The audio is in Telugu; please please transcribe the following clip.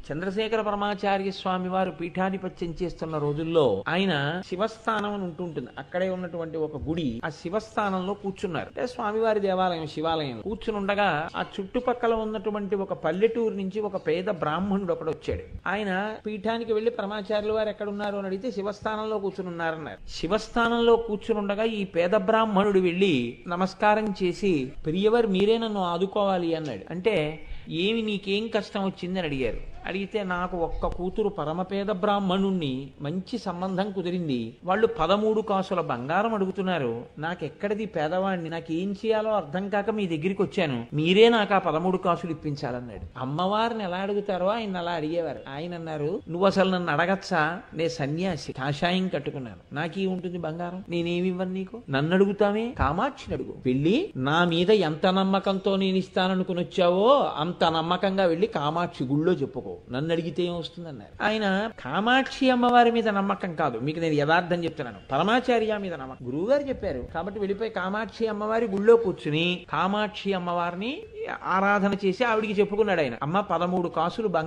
చంద్రశేఖర పరమాచార్య స్వామి వారు పీఠాధిపత్యం చేస్తున్న రోజుల్లో ఆయన శివస్థానం అని ఉంటుంటుంది. అక్కడే ఉన్నటువంటి ఒక గుడి, ఆ శివస్థానంలో కూర్చున్నారు. అంటే స్వామివారి దేవాలయం, శివాలయం. కూర్చుని ఉండగా ఆ చుట్టుపక్కల ఉన్నటువంటి ఒక పల్లెటూరు నుంచి ఒక పేద బ్రాహ్మణుడు ఒకడు వచ్చాడు. ఆయన పీఠానికి వెళ్లి పరమాచార్యుల వారు ఎక్కడున్నారు అని అడిగితే శివస్థానంలో కూర్చుని ఉన్నారన్నారు. శివస్థానంలో కూర్చుని ఉండగా ఈ పేద బ్రాహ్మణుడు వెళ్లి నమస్కారం చేసి, ప్రియవర్ మీరే నన్ను ఆదుకోవాలి అన్నాడు. అంటే ఏమి నీకేం కష్టం వచ్చిందని అడిగారు. అడిగితే నాకు ఒక్క కూతురు పరమపేద బ్రాహ్మణుణ్ణి మంచి సంబంధం కుదిరింది, వాళ్ళు 13 కాసుల బంగారం అడుగుతున్నారు, నాకెక్కడిది పేదవాడిని, నాకేం చేయాలో అర్థం కాక మీ దగ్గరికి వచ్చాను, మీరే నాకు ఆ 13 కాసులు ఇప్పించాలన్నాడు. అమ్మవారిని ఎలా అడుగుతారో ఆయన అలా అడిగేవారు. ఆయన అన్నారు, నువ్వు అసలు నన్ను అడగచ్చా, నే సన్యాసి, కాషాయం కట్టుకున్నాను, నాకీ ఉంటుంది బంగారం, నేనేమి ఇవ్వను నీకు, నన్ను అడుగుతామే, కామాక్షిని అడుగు, వెళ్ళి నా మీద ఎంత నమ్మకంతో నేను ఇస్తాననుకుని వచ్చావో అంత నమ్మకంగా వెళ్ళి కామాక్షి గుళ్ళో చెప్పుకో, నన్ను అడిగితే ఏమొస్తుందన్నారు. ఆయన కామాక్షి అమ్మవారి మీద నమ్మకం కాదు, మీకు నేను యథార్థం చెప్తున్నాను, పరమాచార్య మీద నమ్మకం. గురువుగారు చెప్పారు కాబట్టి వెళ్ళిపోయి కామాక్షి అమ్మవారి గుళ్ళో కూర్చుని కామాక్షి అమ్మవారిని ఆరాధన చేసి ఆవిడికి చెప్పుకున్నాడు ఆయన. అమ్మ 13 కాసులు బంగారం